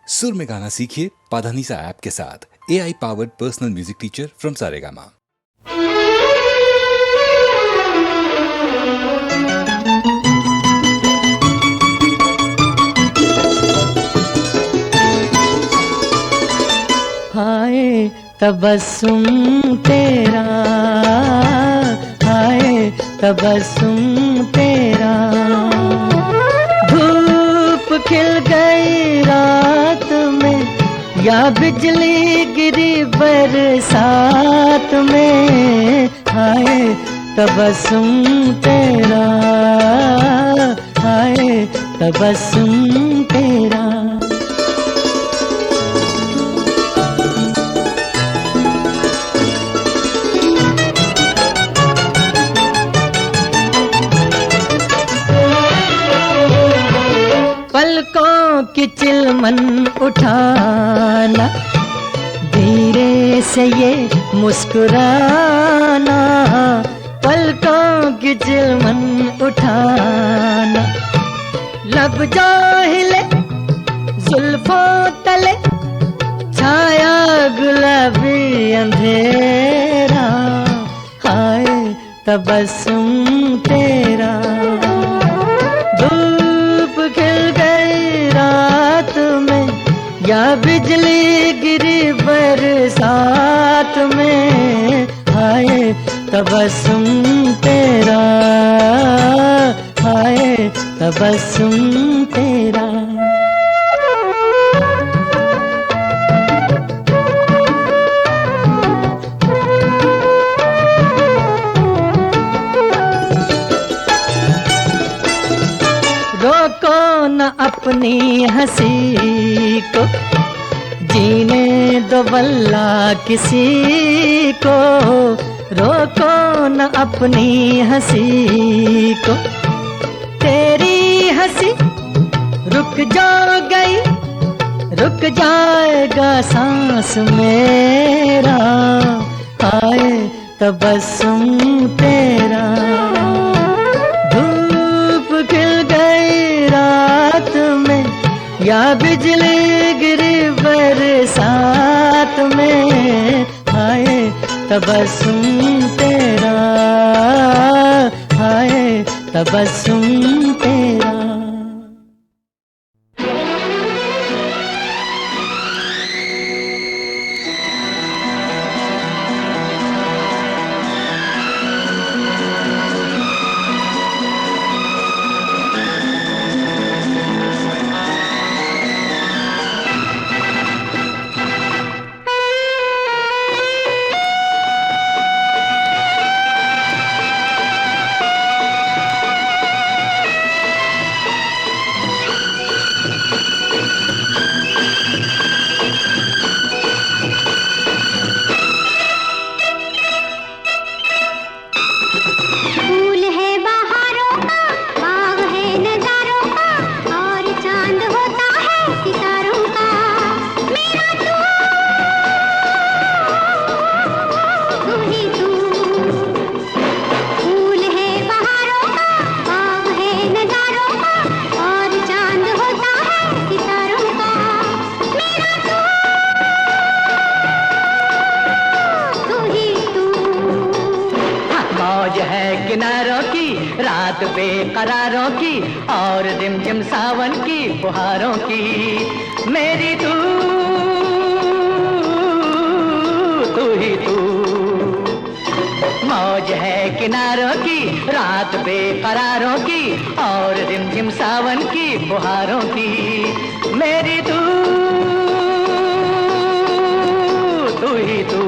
सुर में गाना सीखिए पाधानीसा ऐप के साथ। AI powered personal music teacher from Saregama. हाय तबस्सुम तेरा, हाय तबस्सुम तेरा, धूप खिल गई रात में या बिजली गिरी बरसात में। हाय तबस्सुम तेरा, हाय तबस्सुम तेरा। पलकों की चिलमन उठाना, धीरे से ये मुस्कुराना, पलकों की चिलमन उठाना, लब जो हिले जुल्फों तले छाया गुलाबी अंधेरा। हाय तबस्सुम तेरा, या बिजली गिरी बरसात में। हाय तबस्सुम तेरा, हाय तबस्सुम तेरा। रोको न अपनी हंसी को, जीने दो वल्ला किसी को। रोको न अपनी हंसी को, तेरी हंसी रुक जो गई रुक जाएगा सांस मेरा। हाय तबस्सुम तेरा, या बिजली गिरी बरसात में। हाय तबस्सुम तेरा, हाय तबस्सुम तेरा। किनारों की रात बेकरारों की और रिमझिम सावन की फुहारों की। मेरी तू ही तू, मौज है किनारों की रात बेकरारों की और रिमझिम सावन की फुहारों की। मेरी तू ही तू।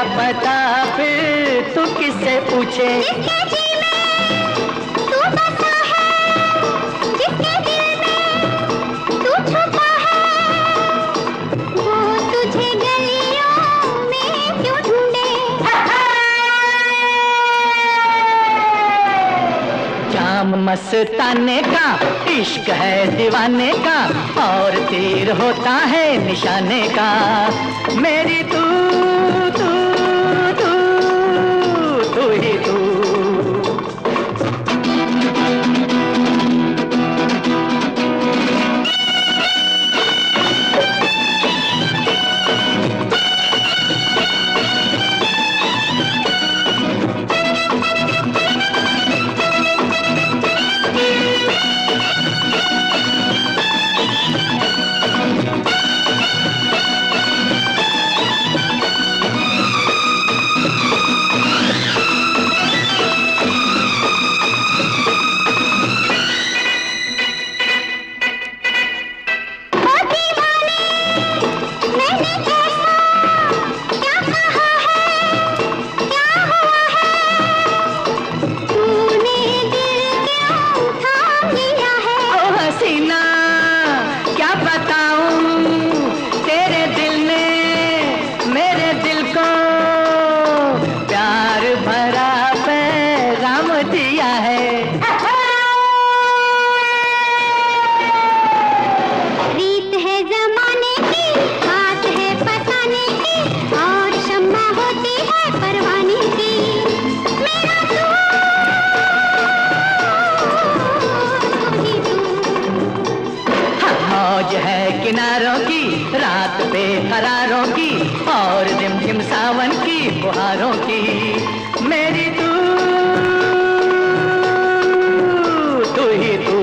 पता फिर तू किससे पूछे? जिसके जी में तू बसा है, जिसके दिल में तू छुपा है, वो तुझे गलियों में क्यों ढूंढे? जाम मस्ताने का इश्क है दीवाने का, और तीर होता है निशाने का। मेरी तू तू तू तू ही तू। किनारों की रात बेकरारों की, और झिमझिम सावन की फुहारों की। मेरी तू तू ही तू।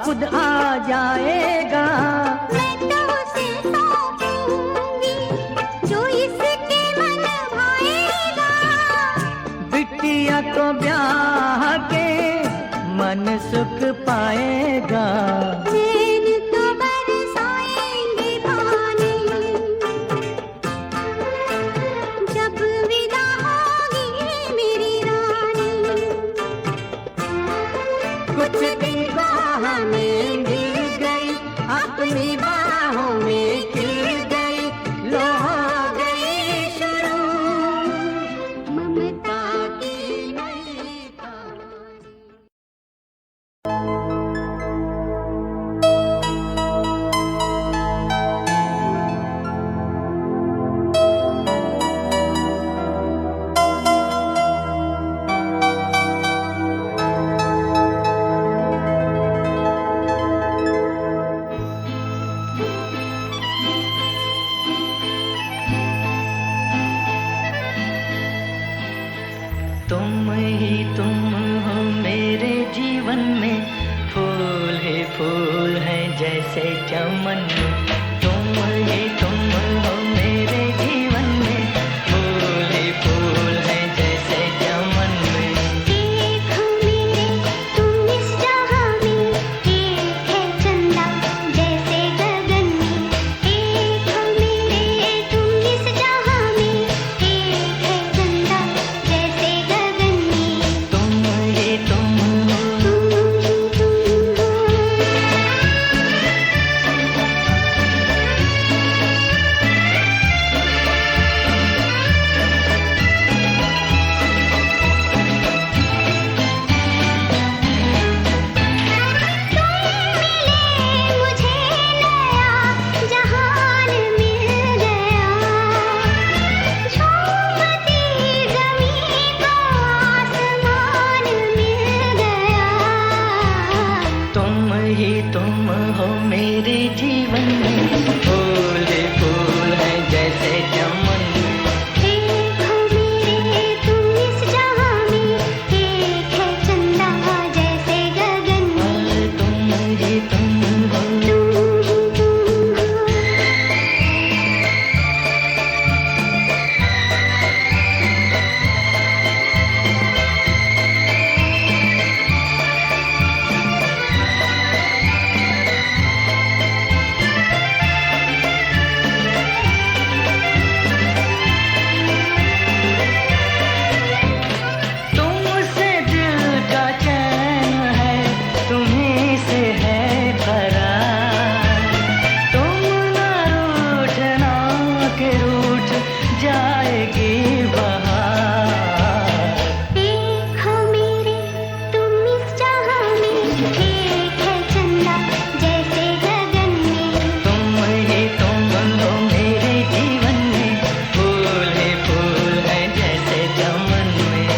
खुद आ जाएगा। मैं तो उसे सौंपूंगी जो इसके मन भाएगा। बिटिया को को ब्याह के मन सुख पाएगा। चैन तो बरसाएंगे पानी, जब विदा होगी मेरी रानी। कुछ दिन बाह में गिर गई, अपनी बाहों में खिल गई, लो हो गई शुरू ममता की नई कहानी। तुम ही तुम हो मेरे जीवन में, फूल ही फूल है जैसे चमन में। तुम ही तुम हो मेरे जीवन में, फूल ही फूल है जैसे चमन में। एक हो मेरे तुम इस जहां में, एक है चंदा जैसे गगन में। एक हो मेरे तुम इस जहां में, एक है चंदा जैसे गगन में। तुम ही तुम हो मुझे नया जहान मिल गया। झूमती ज़मीं को आसमान मिल गया। तुम ही तुम हो मेरे जीवन में, फूल ही फूल है जैसे चमन में। एक हो मेरे तुम इस जहां में, एक है चंदा जैसे गगन में। तुम ही तुम हो तुमसे दिल का चैन है, तुम्हीं से है करार। तुम ना रूठना के रूठ जाएगी बहार। एक हो मेरे तुम इस जहां में, एक है चंदा जैसे गगन में। तुम ही तुम हो मेरे जीवन में, फूल ही फूल है जैसे चमन में।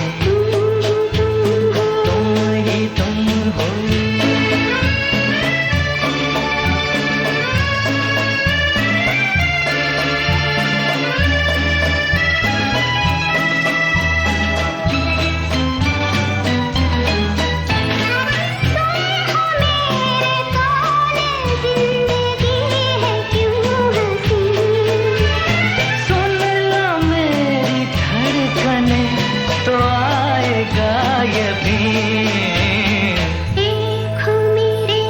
तुम ही तुम हो मेरे कोने जिंदगी है क्यों हंसी। सुन लो मेरी धड़कने, तो आएगा ये भी। एक हो मेरे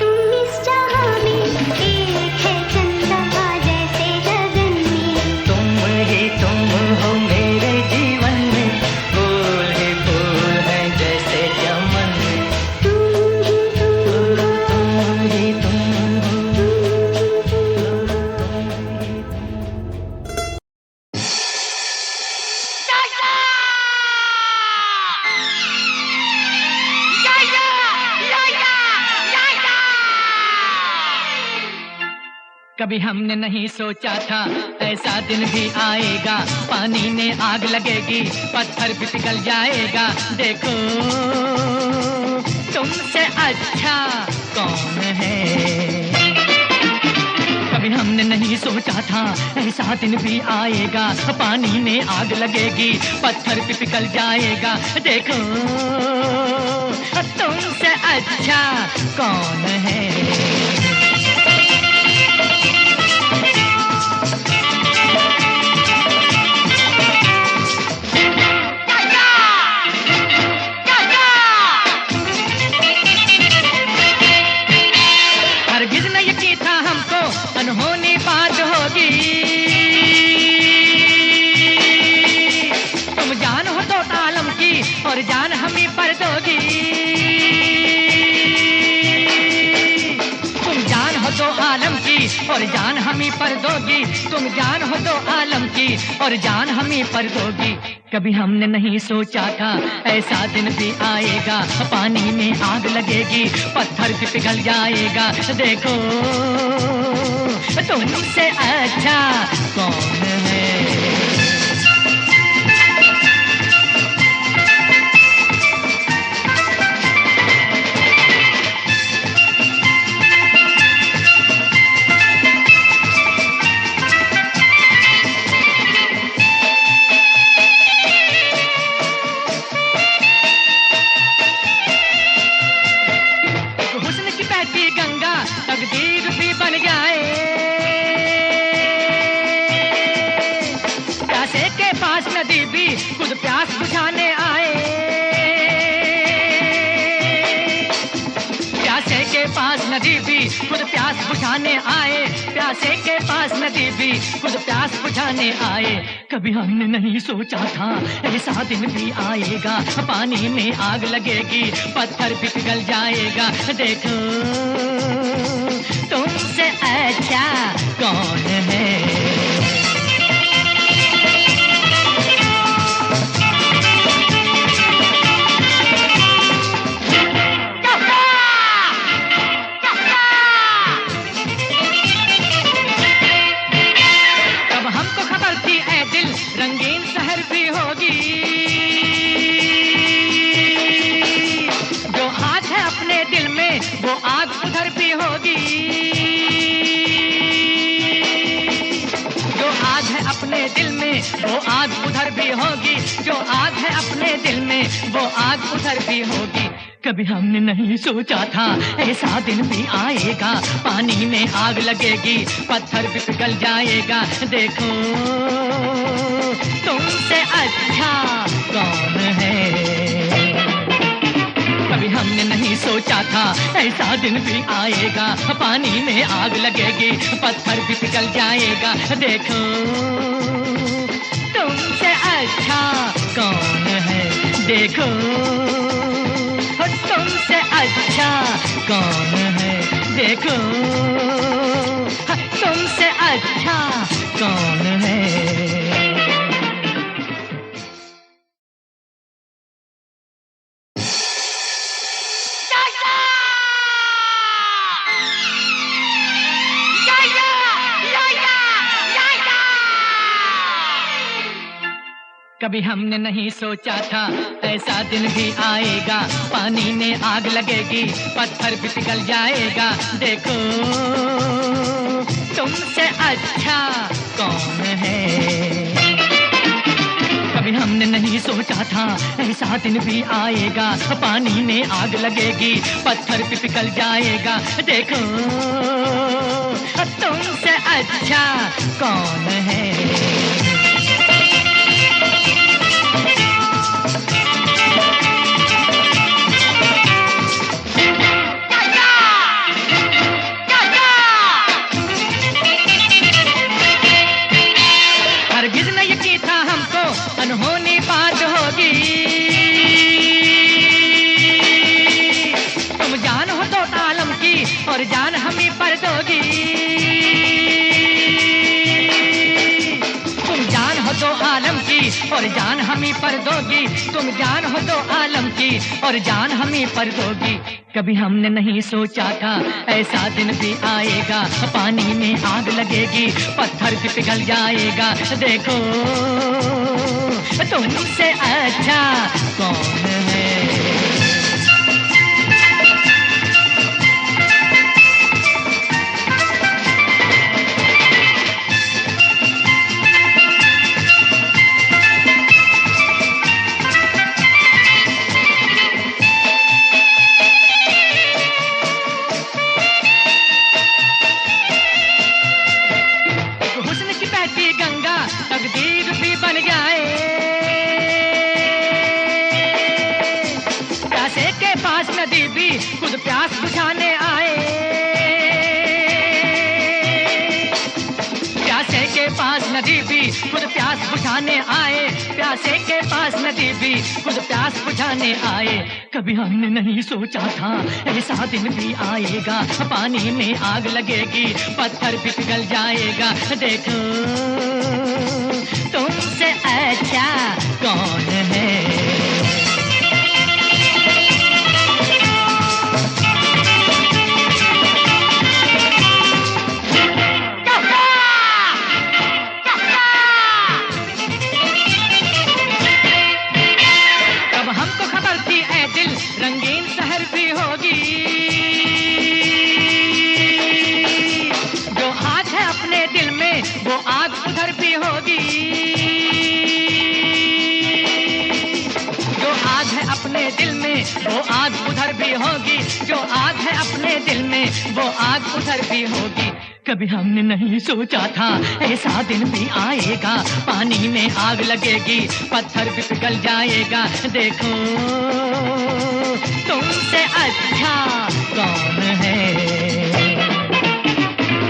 तुम इस जहां में, एक है चंदा जैसे गगन में। तुम ही तुम हो मेरे जीवन में, फूल ही फूल है जैसे चमन में। तुम ही तुम हो तुम ही तुम हो कभी हमने नहीं सोचा था ऐसा दिन भी आएगा, पानी में आग लगेगी, पत्थर भी पिघल जाएगा। देखो तुमसे अच्छा कौन है। कभी हमने नहीं सोचा था ऐसा दिन भी आएगा, पानी में आग लगेगी, पत्थर भी पिघल जाएगा। देखो तुमसे अच्छा कौन है। और जान हमी पर दोगी। तुम जान हो दो आलम की और जान हमी पर दोगी। तुम जान हो दो आलम की और जान हमी पर दोगी। कभी हमने नहीं सोचा था ऐसा दिन भी आएगा, पानी में आग लगेगी, पत्थर भी पिघल जाएगा। देखो तुमसे अच्छा कौन है। तकदीर भी बन जाए, प्यासे के पास नदी भी खुद प्यास बुझाने आए। प्यासे के पास नदी भी खुद प्यास बुझाने आए। प्यासे के पास नदी भी खुद प्यास बुझाने आए। कभी हमने नहीं सोचा था ऐसा दिन भी आएगा, पानी में आग लगेगी, पत्थर भी पिघल जाएगा। देखो तुमसे अच्छा कौन है। तब हमको खबर थी ऐ दिल रंगीन शहर भी होगी। जो आग है अपने दिल में वो आग उधर भी होगी। जो आग है अपने दिल में वो आग उधर भी होगी। जो आग है अपने दिल में वो आग उधर भी होगी। कभी हमने नहीं सोचा था ऐसा दिन भी आएगा, पानी में आग लगेगी, पत्थर भी पिघल जाएगा। देखो तुमसे अच्छा कौन है। कभी हमने नहीं सोचा था ऐसा दिन भी आएगा, पानी में आग लगेगी, पत्थर भी पिघल जाएगा। देखो तुमसे अच्छा कौन है। देखो तुमसे अच्छा कौन है। देखो तुमसे अच्छा कौन है। कभी हमने नहीं सोचा था ऐसा दिन भी आएगा, पानी में आग लगेगी, पत्थर भी पिघल जाएगा। देखो तुमसे अच्छा कौन है। कभी हमने नहीं सोचा था ऐसा दिन भी आएगा, पानी में आग लगेगी, पत्थर भी पिघल जाएगा। देखो तुमसे अच्छा कौन है। हरगिज़ नहीं की था हमको अनहोनी बात होगी। तुम जान हो तो आलम की और जान हमी पर दोगी। तुम जान हो तो आलम की और जान हमी पर दोगी। तुम जान हो तो आलम की और जान हमी पर दोगी। कभी हमने नहीं सोचा था ऐसा दिन भी आएगा, पानी में आग लगेगी, पत्थर भी पिघल जाएगा। देखो तुमसे अच्छा कौन है। तकदीर भी बन जाए, प्यासे के पास नदी भी खुद प्यास बुझाने आए। प्यासे के पास नदी भी खुद प्यास बुझाने आए। प्यासे के पास नदी भी खुद प्यास बुझा जमाने आए, कभी हमने नहीं सोचा था ऐसा दिन भी आएगा। पानी में आग लगेगी, पत्थर भी पिघल जाएगा। देखो तुमसे अच्छा कौन है। रंगीन शहर भी होगी, जो आग है अपने दिल में वो आग उधर भी होगी। जो आग है अपने दिल में वो आग उधर भी होगी। जो आग है अपने दिल में वो आग उधर भी होगी। कभी हमने नहीं सोचा था ऐसा दिन भी आएगा। पानी में आग लगेगी, पत्थर भी पिघल जाएगा। देखो तुमसे अच्छा कौन है।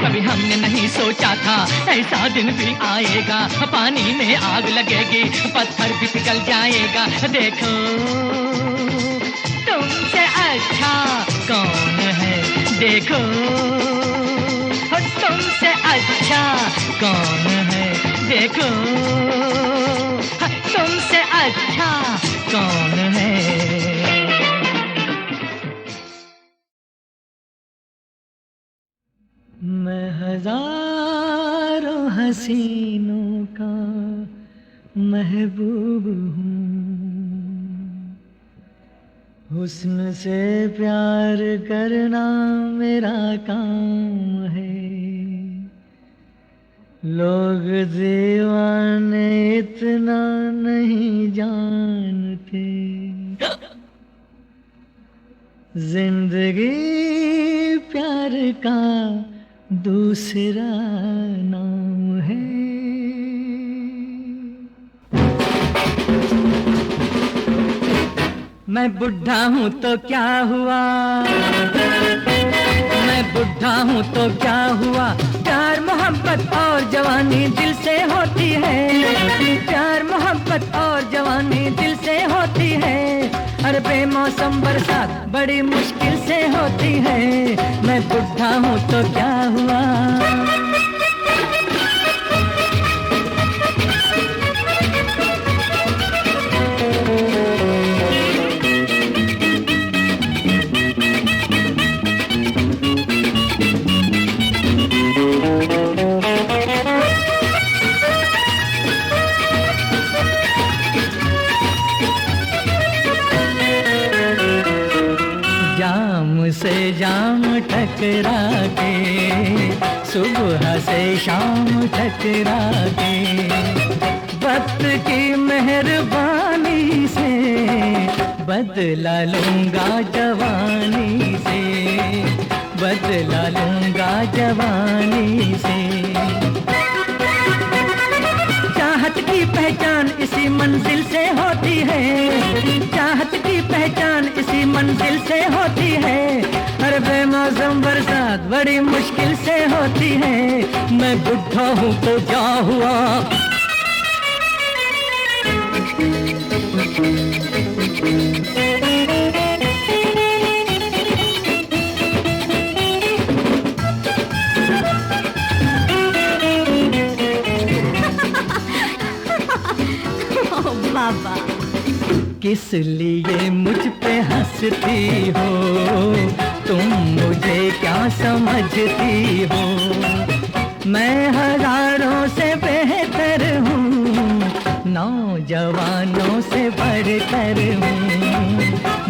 कभी हमने नहीं सोचा था ऐसा दिन भी आएगा। पानी में आग लगेगी, पत्थर भी पिघल जाएगा। देखो तुमसे अच्छा कौन है। देखो तुमसे अच्छा कौन है। देखो तुमसे अच्छा कौन है। मैं हजारों हसीनों का महबूब हूँ। हुस्न से प्यार करना मेरा काम है। लोग दीवाने इतना नहीं जानते। जिंदगी प्यार का दूसरा नाम है। मैं बुढ़ा हूँ तो क्या हुआ, मैं बुढ़ा हूँ तो क्या हुआ। प्यार मोहब्बत और जवानी दिल से होती है। प्यार मोहब्बत और जवानी दिल से होती है। हर बेमौसम बरसात बड़ी मुश्किल से होती है। मैं बुढ़ा हूँ तो क्या हुआ। से जाम टकरा के, सुबह से शाम टकरा के, वक्त की मेहरबानी से बदला लूंगा जवानी से, बदला लूंगा जवानी से। चाहत की पहचान इसी मंजिल से होती है। चाहत की पहचान इसी मंजिल से होती है। हर बेमौसम बरसात बड़ी मुश्किल से होती है। मैं बुढ़ा हूँ तो क्या हुआ। बाबा किस लिए मुझ पे हंसती हो, तुम मुझे क्या समझती हो। मैं हजारों से बेहतर हूँ, नौजवानों से बढ़कर हूँ,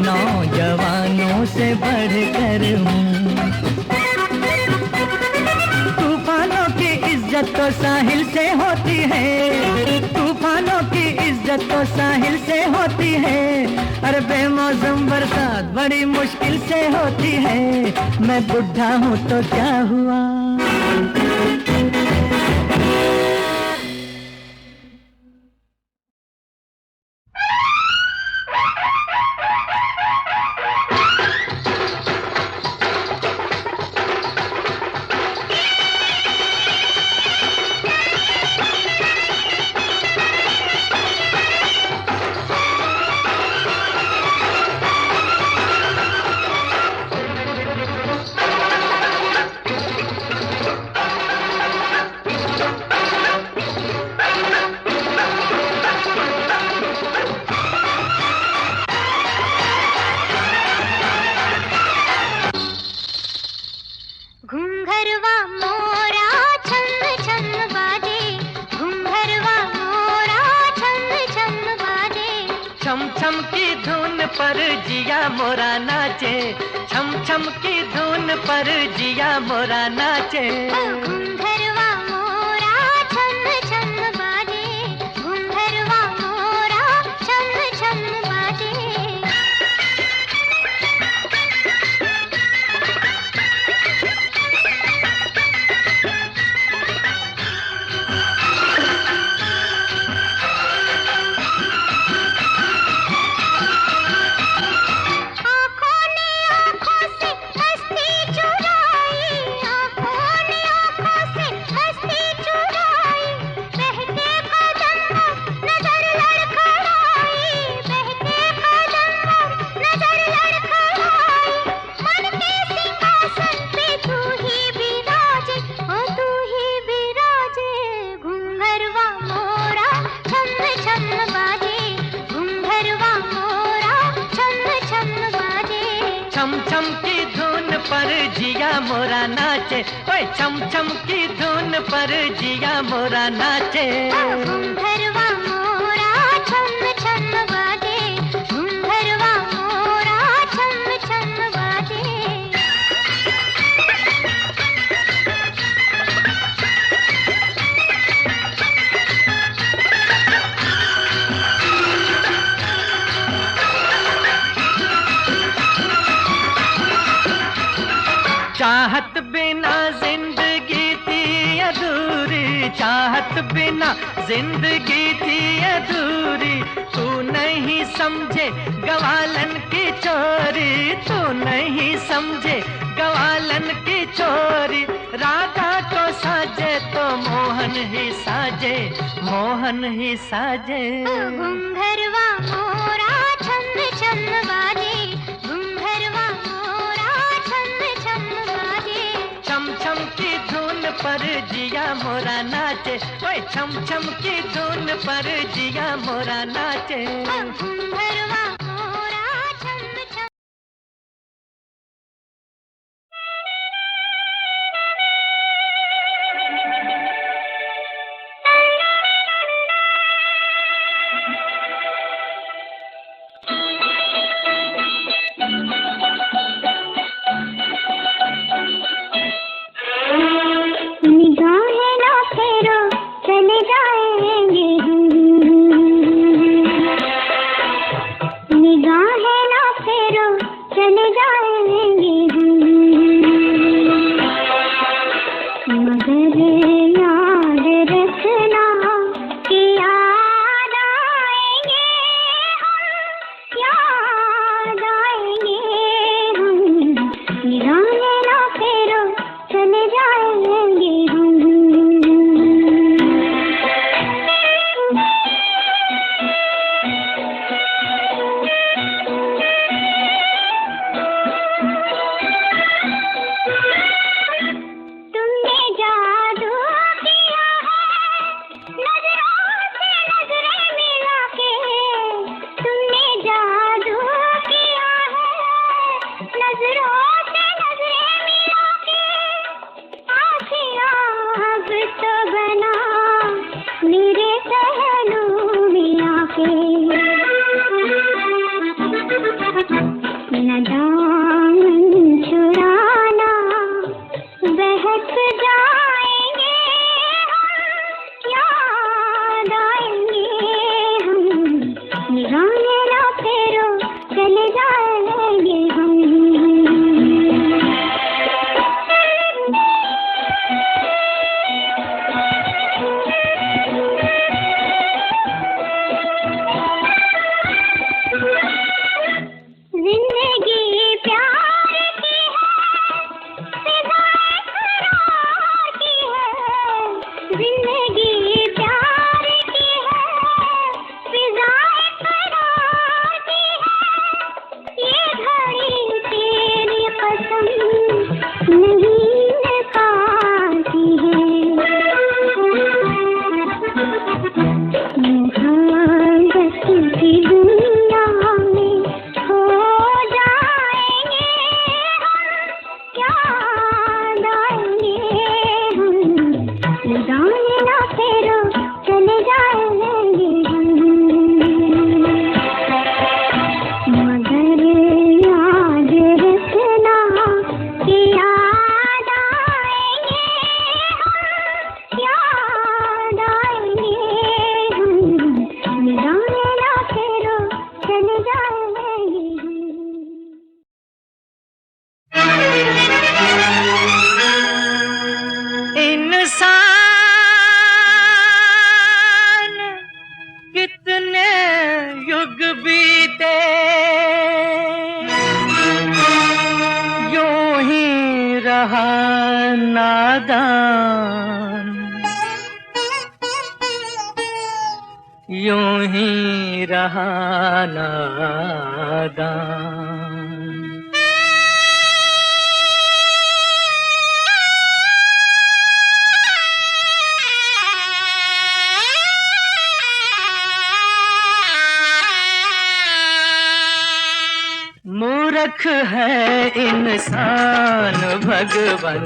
नौजवानों से बढ़कर हूँ। तूफानों की इज्जत तो साहिल से होती है। तूफानों की इज्जत तो साहिल से होती है। अरे बेमौसम बरसात बड़ी मुश्किल से होती है। मैं बुढ़ा हूँ तो क्या हुआ। पर जिया मोरा नाचे, छम छम की धुन पर जिया मोरा नाचे। घुंघरवा मोरा छम छम बाजे, घुंघरवा मोरा छम छम बाजे। छम की धुन पर जिया मोरा नाचे, ओए छम छम की धुन पर जिया मोरा नाचे। घुंघरवा मोरा छम छम बाजे, घुंघरवा मोरा छम छम बाजे। चाहत बिना जिंदगी थी अधूरी, चाहत बिना जिंदगी थी अधूरी। तू नहीं समझे गवालन की चोरी, तू नहीं समझे गवालन की चोरी। राधा को साजे तो मोहन ही साजे, मोहन ही साजे। घुंघरवा मोरा छम छम बाजे, घुंघरवा मोरा छम छम बाजे। छम छम की धुन पर जिया मोरा नाचे, ओए छम छम की धुन पर जिया मोरा नाचे। घुंघरवा मोरा छम छम। निगाहें ना फेरो चले जाएंगे हम, निगाहें ना फेरो चले जाएंगे हम। मगर याद रखना कि याद आएंगे हम, याद आएंगे हम। निगाहें ना फेरो चले जाएंगे हम। तुमने जादू किया है नजरों से नजरें मिला के, तुमने जादू किया है नजरों से नजरें मिला के। आँखियाँ अब तो बना मेरे पहलू में आके। न दामन छुड़ाना बहक जाएंगे हम, याद आएंगे हम। निगाहें ना फेरो चले जाएंगे हम। जिंदगी नादान, यूं ही रहा नादान। मूर्ख है इंसान भगवन,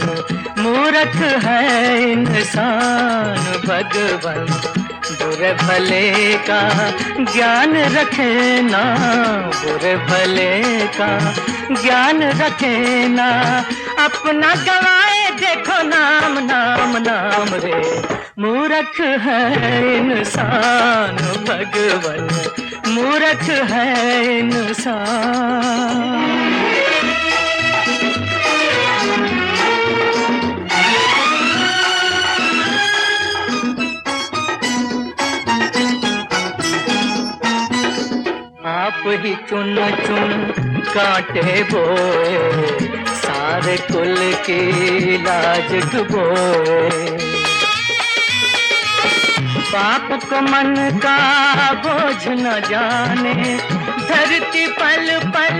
मूर्ख है इंसान भगवन, बुरे भले का ज्ञान रखे ना, बुरे भले का ज्ञान रखे ना, अपना गवाए देखो नाम नाम नाम रे। मूर्ख है इंसान भगवन, मूर्ख है इंसान। आप ही चुन चुन कांटे बोए, सारे कुल की लाज डुबोए। पाप को मन का बोझ न जाने, धरती पल पल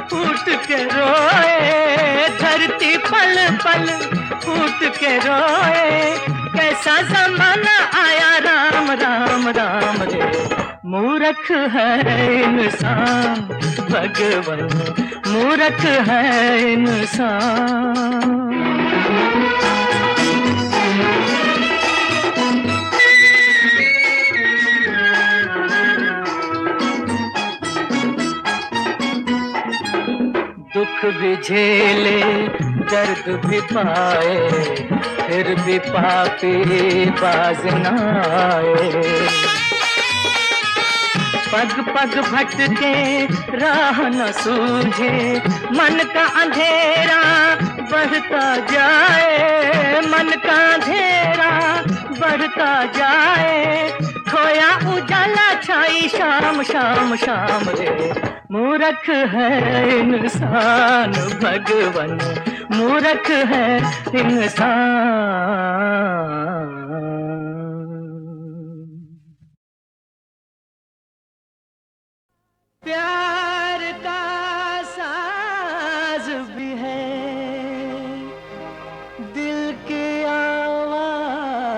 फूट के रोए, धरती पल पल फूट के रोए। कैसा जमाना आया राम राम राम रे। मूर्ख है इंसान भगवन, मूर्ख है इंसान। दुख भी झेले दर्द भी पाए, फिर भी पापी बाज न आए। पग पग भटके राह न सूझे, मन का अंधेरा बढ़ता जाए, मन का अंधेरा बढ़ता जाए। खोया उजाला छाई शाम शाम शाम रे। मूर्ख है इंसान भगवन, मूर्ख है इंसान। प्यार का साज भी है, दिल की आवाज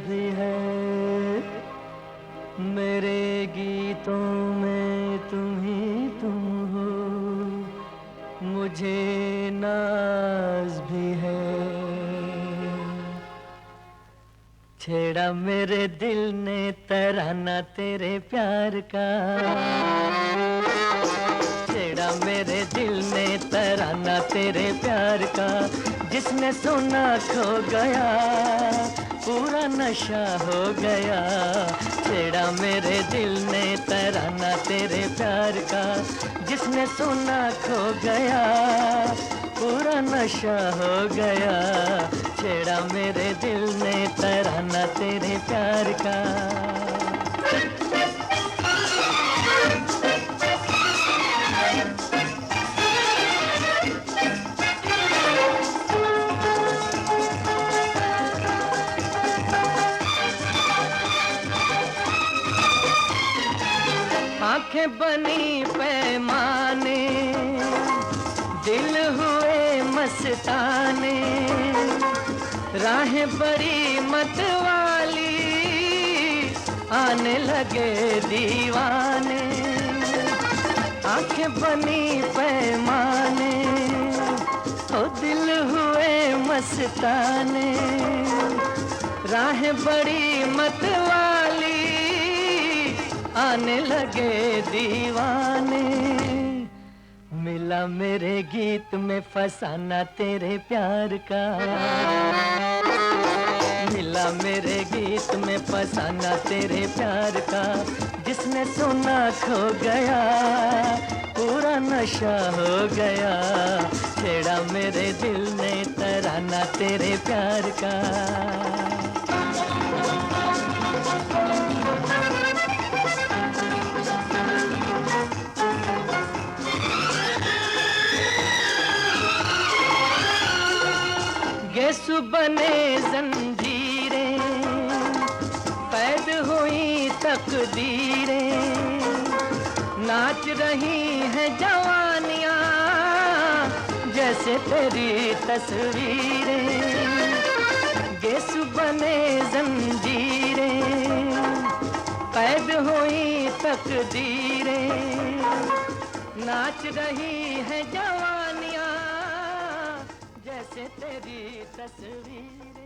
भी है, मेरे गीतों में तुम ही तुम हो, मुझे नाज भी है। छेड़ा मेरे दिल ने तराना तेरे प्यार का, छेड़ा मेरे दिल ने तराना तेरे प्यार का। जिसने सुना खो गया, पूरा नशा हो गया। छेड़ा मेरे दिल ने तराना तेरे प्यार का। जिसने सुना खो गया, पूरा नशा हो गया। छेड़ा मेरे दिल ने तराना तेरे प्यार का। आंखें बनी पैमाने, दिल हुए मस्ताने, राहें बड़ी मतवाली, आने लगे दीवाने। आंखें बनी पैमाने, ओ दिल हुए मस्ताने, राहें बड़ी मतवाली, आने लगे दीवाने। मिला मेरे गीत में फसाना तेरे प्यार का, मिला मेरे गीत में फसाना तेरे प्यार का। जिसने सुना खो गया, पूरा नशा हो गया। छेड़ा मेरे दिल ने तराना तेरे प्यार का। गेसु बने जंजीरें, कैद हुई तकदीरें, नाच रही हैं जवानियां जैसे तेरी तस्वीरें। गेसु बने जंजीरें, कैद हुई तकदीरें, नाच रही हैं जवानियां जैसे तेरी तस्वीरें।